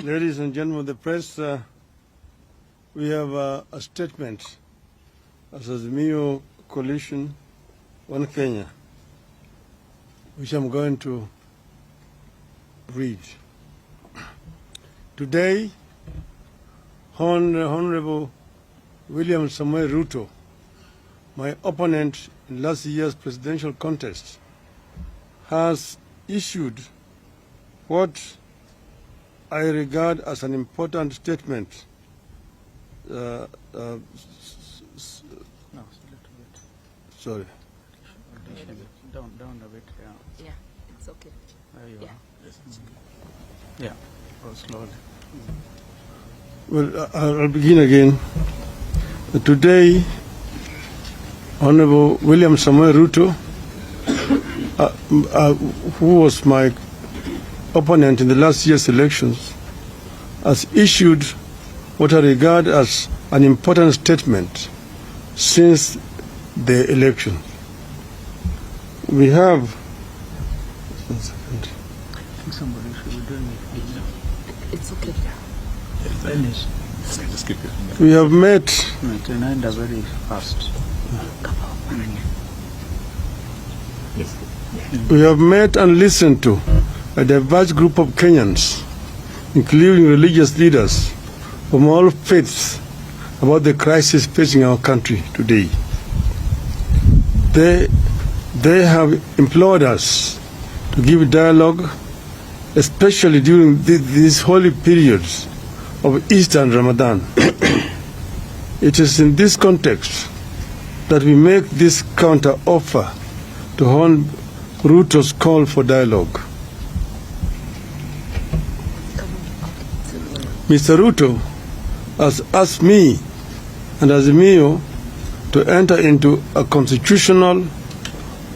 Ladies and gentlemen of the press, we have a statement as Azimio Coalition, One Kenya, which I'm going to read. Today, Honorable William Samoei Ruto, my opponent in last year's presidential contest, has issued what I regard as an important statement. No, it's a little bit. Sorry. Down a bit, yeah. Yeah, it's okay. There you Yeah. are. Yeah, go slowly. Well, I'll begin again. Today, Honorable William Samoei Ruto, who was my opponent in the last year's elections, has issued what I regard as an important statement since the election. We have... One second. I think somebody should be doing it. It's okay. Finish. Just keep it. We have met... No, it will end very fast. Yes. We have met and listened to a diverse group of Kenyans, including religious leaders from all faiths, about the crisis facing our country today. They have implored us to give dialogue, especially during these holy periods of Easter and Ramadan. It is in this context that we make this counter-offer to Hon. Ruto's call for dialogue. Mr. Ruto has asked me and Azimio to enter into a constitutional,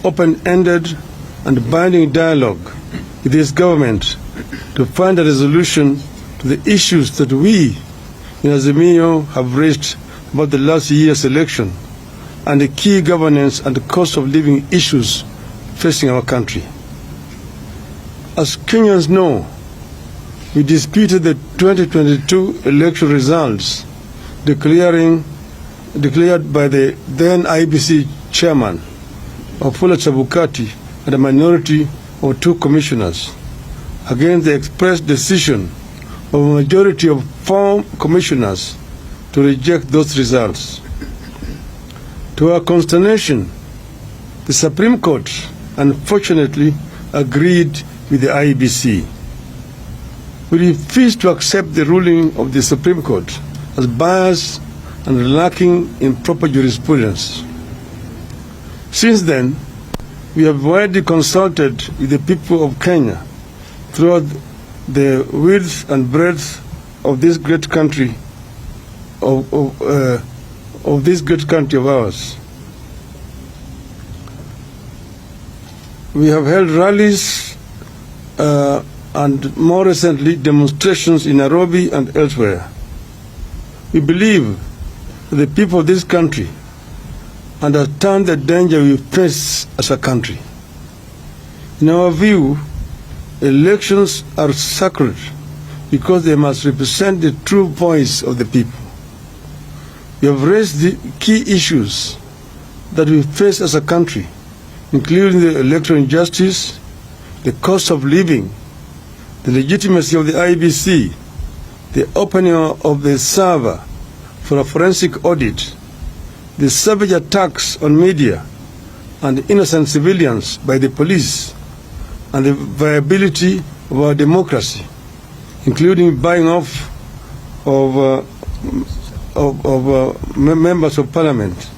open-ended and binding dialogue with this government to find a resolution to the issues that we in Azimio have raised about the last year's election and the key governance and the cost of living issues facing our country. As Kenyans know, we disputed the 2022 election results declared by the then IBC chairman, Wafula Chebukati, and a minority of 2 commissioners against the express decision of a majority of 4 commissioners to reject those results. To our consternation, the Supreme Court unfortunately agreed with the IBC. We refuse to accept the ruling of the Supreme Court as biased and lacking in proper jurisprudence. Since then, we have widely consulted with the people of Kenya throughout the width and breadth of this great country of this great country of ours. We have held rallies and more recently demonstrations in Nairobi and elsewhere. We believe that the people of this country understand the danger we face as a country. In our view, elections are sacred because they must represent the true voice of the people. We have raised the key issues that we face as a country, including the electoral injustice, the cost of living, the legitimacy of the IBC, the opening of the server for a forensic audit, the savage attacks on media and innocent civilians by the police, and the viability of our democracy, including buying off of members of parliament.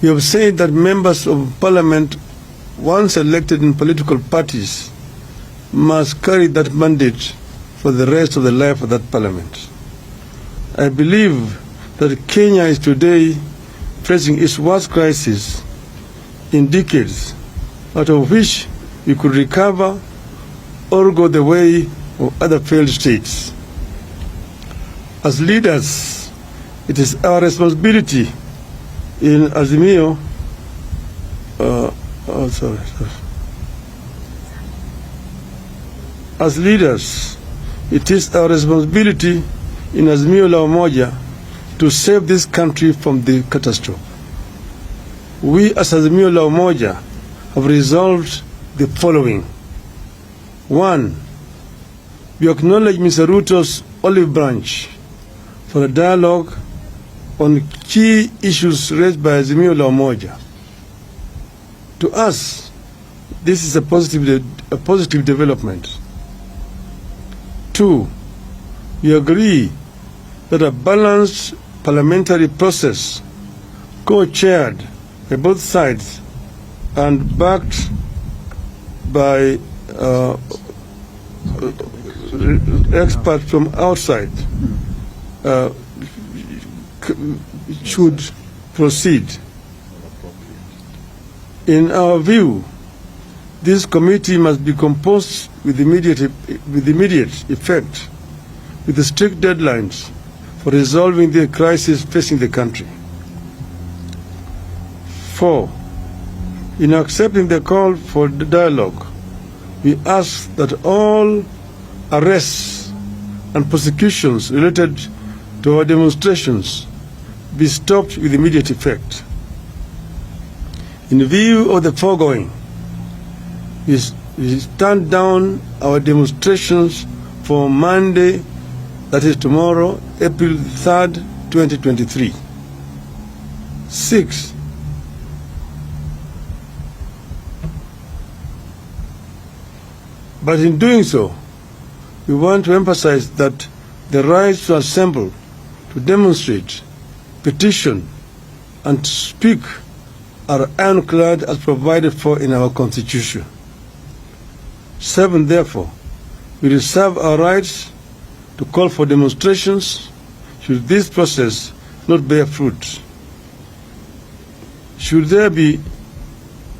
We have said that members of parliament, once elected in political parties, must carry that mandate for the rest of the life of that parliament. I believe that Kenya is today facing its worst crisis in decades, out of which we could recover or go the way of other failed states. As leaders, it is our responsibility in Azimio, As leaders, it is our responsibility in Azimio la Umoja to save this country from the catastrophe. We as Azimio la Umoja have resolved the following. 1. We acknowledge Mr. Ruto's olive branch for a dialogue on key issues raised by Azimio la Umoja. To us, this is a positive development. 2. We agree that a balanced parliamentary process, co-chaired by both sides and backed by experts from outside, should proceed. In our view, this committee must be composed with immediate effect, with strict deadlines for resolving the crisis facing the country. 4. In accepting the call for the dialogue, we ask that all arrests and prosecutions related to our demonstrations be stopped with immediate effect. In view of the foregoing, we stand down our demonstrations for Monday, that is tomorrow, April 3rd, 2023. 6. But in doing so, we want to emphasize that the right to assemble, to demonstrate, petition, and to speak are ironclad as provided for in our Constitution. 7. Therefore, we reserve our rights to call for demonstrations should this process not bear fruit. Should there be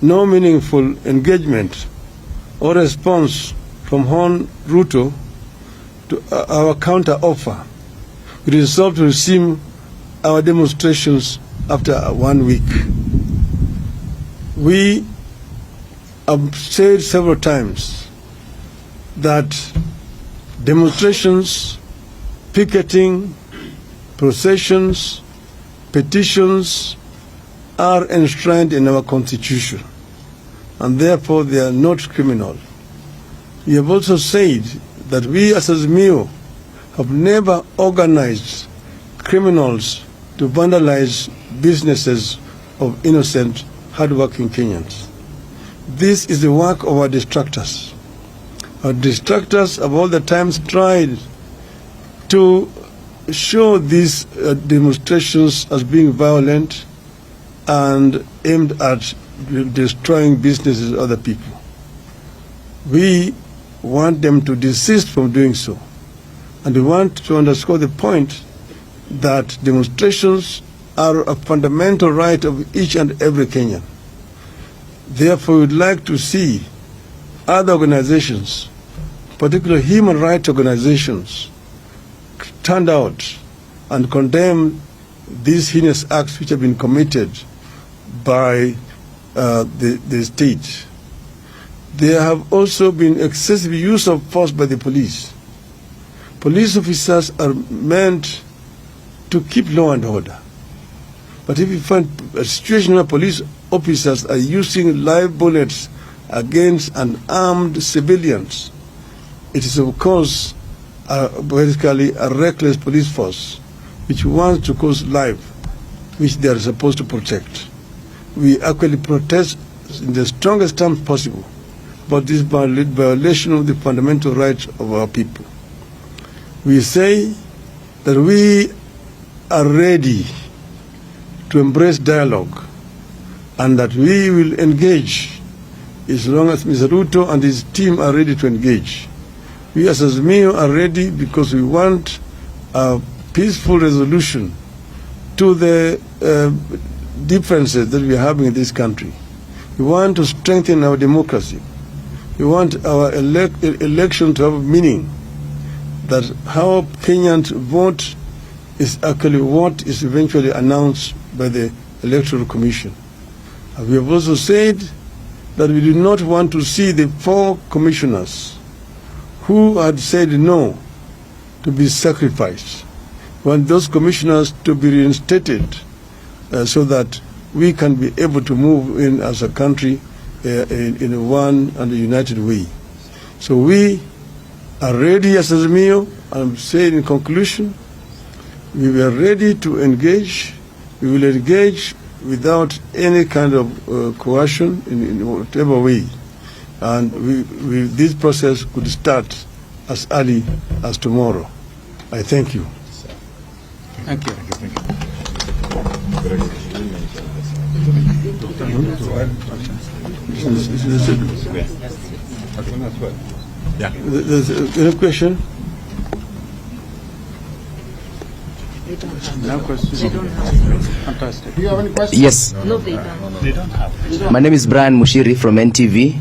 no meaningful engagement or response from Hon Ruto to our counter offer, we resolve to resume our demonstrations after 1 week. We have said several times that demonstrations, picketing, processions, petitions are enshrined in our Constitution, and therefore they are not criminal. We have also said that we as Azimio have never organized criminals to vandalize businesses of innocent, hardworking Kenyans. This is the work of our distractors. Our distractors have all the times tried to show these demonstrations as being violent and aimed at destroying businesses of other people. We want them to desist from doing so. And we want to underscore the point that demonstrations are a fundamental right of each and every Kenyan. Therefore, we would like to see other organizations, particularly human rights organizations, stand out and condemn these heinous acts which have been committed by the state. There have also been excessive use of force by the police. Police officers are meant to keep law and order. But if you find a situation where police officers are using live bullets against unarmed civilians, it is of course basically a reckless police force which wants to cause life which they are supposed to protect. We actually protest in the strongest terms possible about this violation of the fundamental rights of our people. We say that we are ready to embrace dialogue and that we will engage as long as Mr. Ruto and his team are ready to engage. We as Azimio are ready because we want a peaceful resolution to the differences that we are having in this country. We want to strengthen our democracy. We want our election to have meaning, that how Kenyans vote is actually what is eventually announced by the Electoral Commission. And we have also said that we do not want to see the 4 commissioners who had said no to be sacrificed. We want those commissioners to be reinstated so that we can be able to move in as a country in a one and a united way. So we are ready as Azimio. I'm saying in conclusion, we were ready to engage. We will engage without any kind of coercion in whatever way. And this process could start as early as tomorrow. I thank you. Thank you. Yeah. There's any question? No questions. They don't have. Fantastic. Do you have any questions? Yes. No, they don't. They don't have. My name is Brian Mushiri from NTV.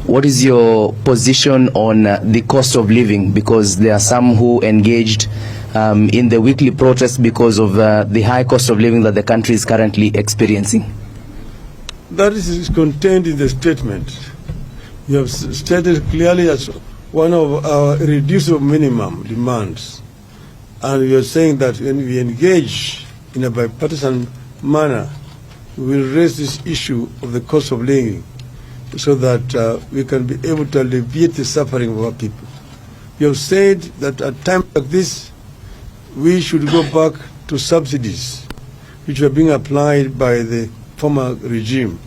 What is your position on the cost of living? Because there are some who engaged in the weekly protest because of the high cost of living that the country is currently experiencing. That is contained in the statement. You have stated clearly as one of our irreducible minimum demands. And you are saying that when we engage in a bipartisan manner, we will raise this issue of the cost of living so that we can be able to alleviate the suffering of our people. You have said that at times like this, we should go back to subsidies which are being applied by the former regime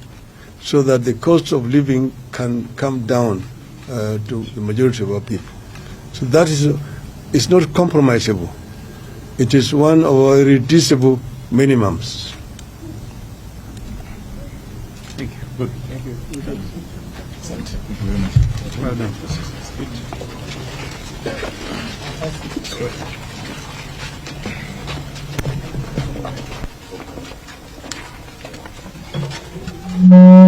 so that the cost of living can come down to the majority of our people. So that is it's not compromisable. It is one of our irreducible minimums. Thank you. Good. Thank you. Thank you very much. Well done. Good.